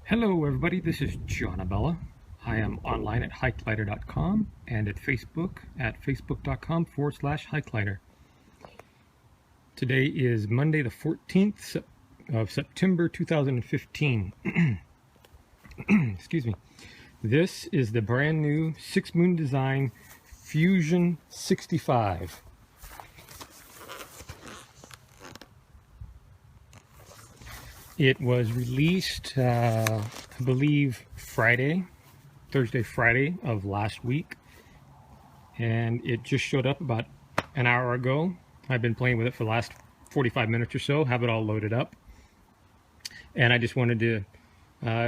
Hello everybody, this is John Abella. I am online at hikelighter.com and at Facebook at facebook.com/hikelighter. Today is Monday the 14th of September 2015. Excuse me. This is the brand new 6-moon design Fusion 65. It was released, I believe, Thursday, Friday of last week, and it just showed up about an hour ago. I've been playing with it for the last 45 minutes or so, have it all loaded up, and I just wanted to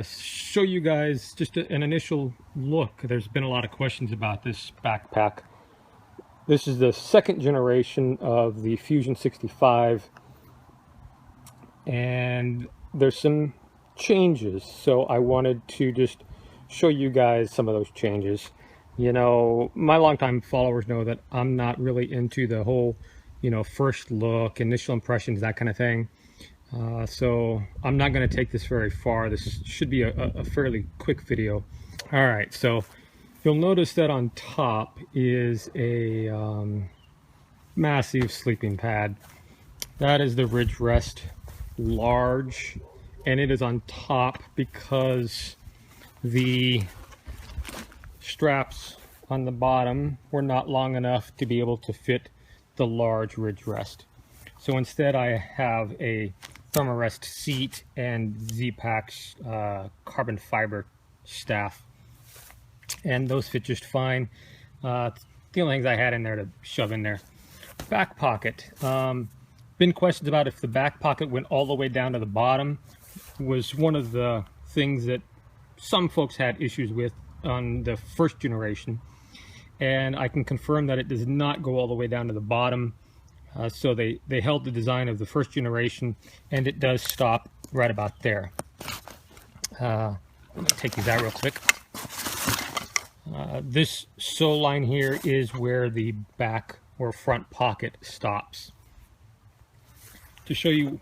show you guys just an initial look. There's been a lot of questions about this backpack. This is the second generation of the Fusion 65, and there's some changes, so I wanted to just show you guys some of those changes. You know, my longtime followers know that I'm not really into the whole, first look, initial impressions, that kind of thing. So I'm not going to take this very far. This should be a fairly quick video. All right, so you'll notice that on top is a massive sleeping pad. That is the Ridge Rest large, and it is on top because the straps on the bottom were not long enough to be able to fit the large Ridge Rest. So instead I have a Thermarest seat and Z-Packs carbon fiber staff, and those fit just fine. The only things I had in there to shove in there. Back pocket. Been questions about if the back pocket went all the way down to the bottom. Was one of the things that some folks had issues with on the first generation, and I can confirm that it does not go all the way down to the bottom. So they held the design of the first generation, and it does stop right about there. Let me take these out real quick. This sole line here is where the back or front pocket stops. To show you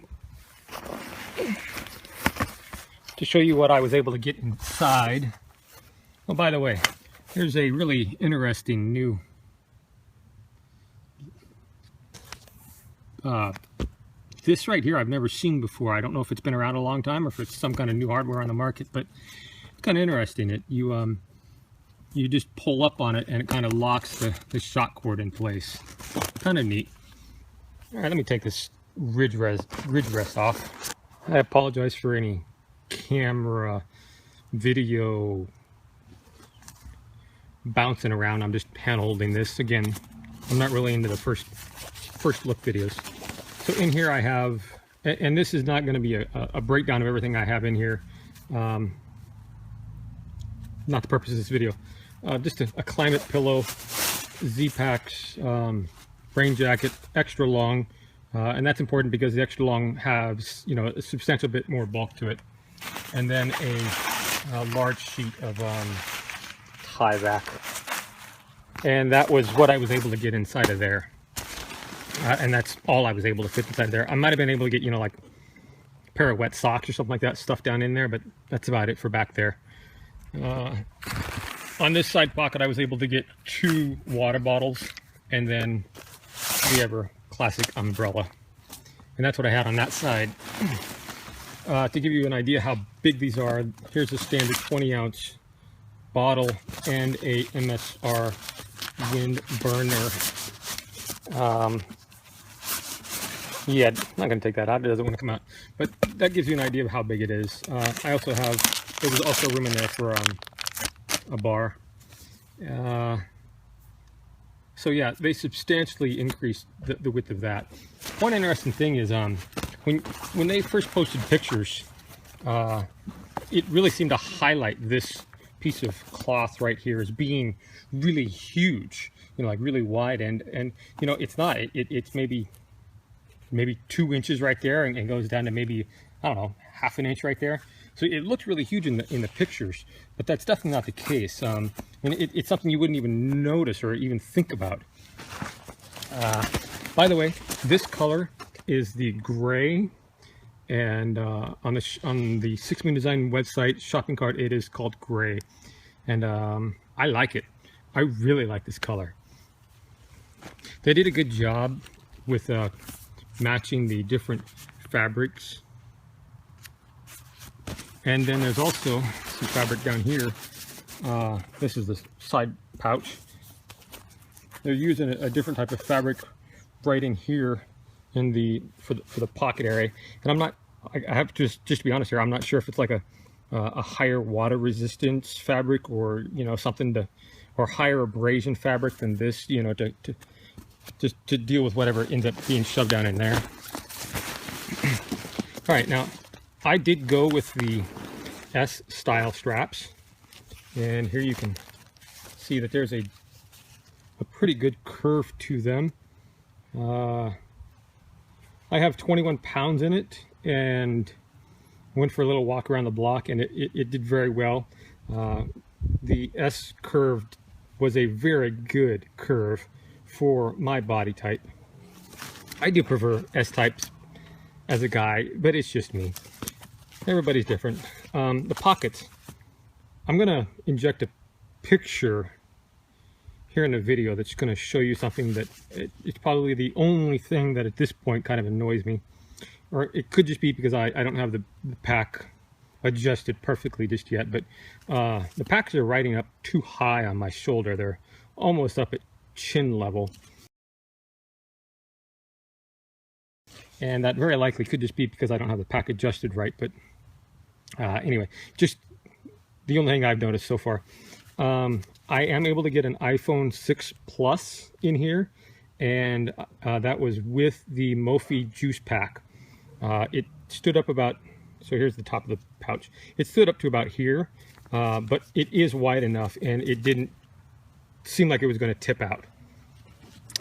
what I was able to get inside. Oh, by the way, here's a really interesting new this right here I've never seen before. I don't know if it's been around a long time or if it's some kind of new hardware on the market, but it's kind of interesting. You just pull up on it and it kind of locks the shock cord in place. Kind of neat. All right, let me take this Ridge Rest off. I apologize for any camera video bouncing around. I'm just hand holding this. Again, I'm not really into the first look videos. So in here I have, and this is not going to be a breakdown of everything I have in here, not the purpose of this video. Just a climate pillow, Z-Packs rain jacket, extra long. And that's important because the extra long has, a substantial bit more bulk to it. And then a large sheet of tie back. And that was what I was able to get inside of there. And that's all I was able to fit inside there. I might have been able to get, like a pair of wet socks or something like that stuffed down in there, but that's about it for back there. On this side pocket, I was able to get 2 water bottles and then the ever classic umbrella, and that's what I had on that side. To give you an idea how big these are, here's a standard 20-ounce bottle and a MSR wind burner. Yeah, I'm not going to take that out, it doesn't want to come out, but that gives you an idea of how big it is. I also have, there was also room in there for a bar. So yeah, they substantially increased the width of that. One interesting thing is when they first posted pictures, it really seemed to highlight this piece of cloth right here as being really huge, like really wide, and it's not. It's maybe 2 inches right there, and goes down to maybe, I don't know, half an inch right there. So it looked really huge in the pictures, but that's definitely not the case. And it's something you wouldn't even notice or even think about. By the way, this color is the gray and on the 6 Moon Design website shopping cart, it is called gray, and I like it. I really like this color. They did a good job with matching the different fabrics. And then there's also some fabric down here. This is the side pouch. They're using a different type of fabric right in here in the for the pocket area. And I have to just to be honest here, I'm not sure if it's like a higher water resistance fabric, or something or higher abrasion fabric than this, to deal with whatever ends up being shoved down in there. All right, now I did go with the S style straps, and here you can see that there's a pretty good curve to them. I have 21 pounds in it, and went for a little walk around the block, and it did very well. The S curve was a very good curve for my body type. I do prefer S types as a guy, but it's just me. Everybody's different. The pockets, I'm gonna inject a picture here in the video that's going to show you something that it's probably the only thing that at this point kind of annoys me, or it could just be because I don't have the pack adjusted perfectly just yet. But the packs are riding up too high on my shoulder. They're almost up at chin level, and that very likely could just be because I don't have the pack adjusted right. But anyway, just the only thing I've noticed so far. I am able to get an iPhone 6 Plus in here, and that was with the Mophie juice pack. It stood up about, so here's the top of the pouch. It stood up to about here, but it is wide enough, and it didn't seem like it was going to tip out.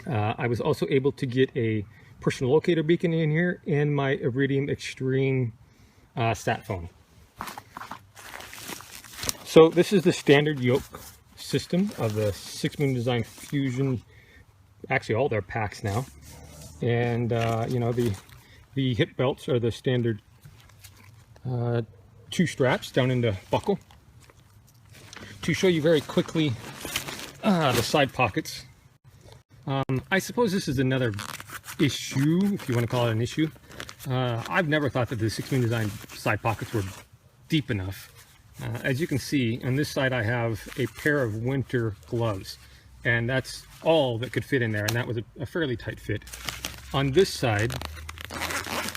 I was also able to get a personal locator beacon in here, and my Iridium Extreme sat phone. So this is the standard yoke system of the 6 Moon Design Fusion, actually all their packs now. And the hip belts are the standard 2 straps down into buckle. To show you very quickly the side pockets, I suppose this is another issue, if you want to call it an issue. I've never thought that the 6 Moon Design side pockets were deep enough. As you can see, on this side I have a pair of winter gloves, and that's all that could fit in there, and that was a fairly tight fit. On this side,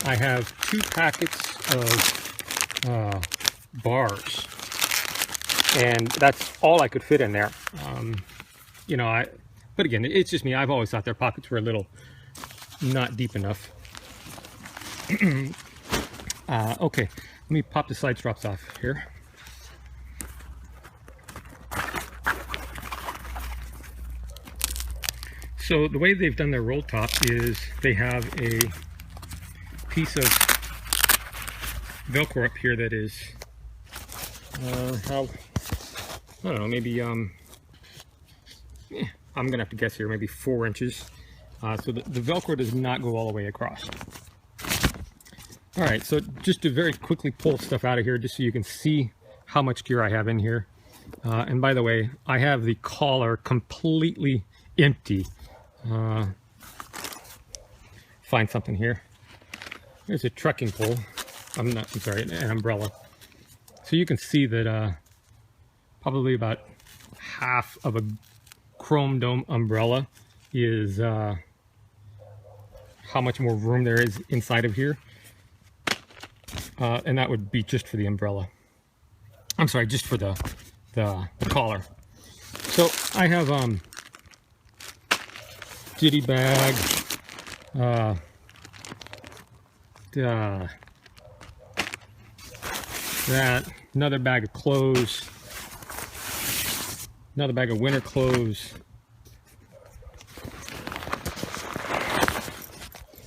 I have 2 packets of bars, and that's all I could fit in there. But again, it's just me. I've always thought their pockets were a little not deep enough. Okay, let me pop the side straps off here. So the way they've done their roll top is they have a piece of Velcro up here that is, I don't know, maybe, I'm gonna have to guess here, maybe 4 inches. So the Velcro does not go all the way across. All right, so just to very quickly pull stuff out of here, just so you can see how much gear I have in here. And by the way, I have the collar completely empty. Find something here. There's a trekking pole. I'm sorry, an umbrella. So you can see that probably about half of a chrome dome umbrella is how much more room there is inside of here. And that would be just for the umbrella. I'm sorry, just for the collar. So I have ditty bag, that, another bag of clothes, another bag of winter clothes.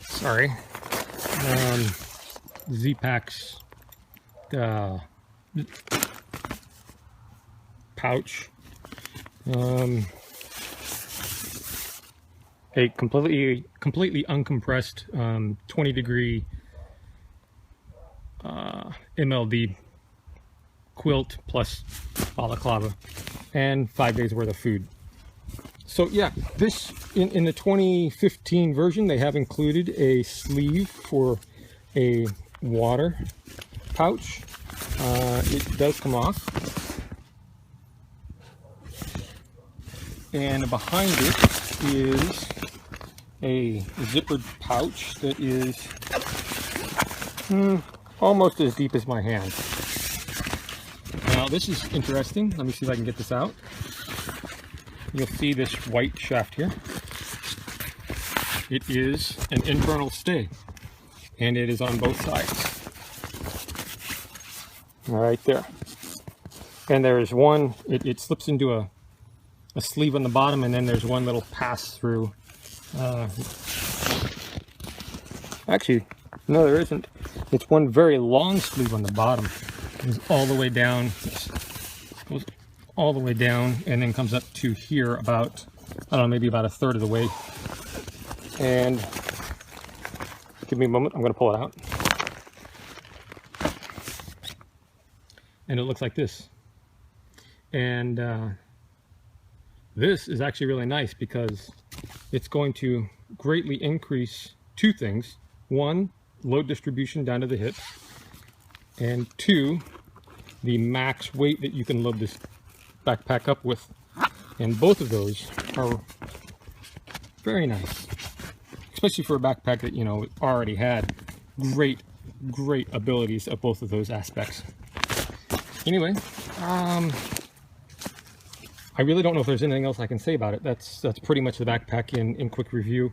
Sorry. Z-Packs pouch. A completely uncompressed 20-degree MLD quilt plus balaclava and 5 days worth of food. So yeah, this in the 2015 version, they have included a sleeve for a water pouch. It does come off, and behind it is a zippered pouch that is almost as deep as my hand. Now this is interesting. Let me see if I can get this out. You'll see this white shaft here. It is an internal stay, and it is on both sides. Right there. And there is one, it slips into a sleeve on the bottom, and then there's one little pass through. Actually, no, there isn't. It's one very long sleeve on the bottom. It goes all the way down. Goes all the way down, and then comes up to here about, I don't know, maybe about a third of the way. And give me a moment, I'm going to pull it out. And it looks like this. And this is actually really nice because it's going to greatly increase two things. One, load distribution down to the hips. And two, the max weight that you can load this backpack up with. And both of those are very nice, especially for a backpack that, you know, already had great abilities of both of those aspects. Anyway, I really don't know if there's anything else I can say about it. That's pretty much the backpack in quick review.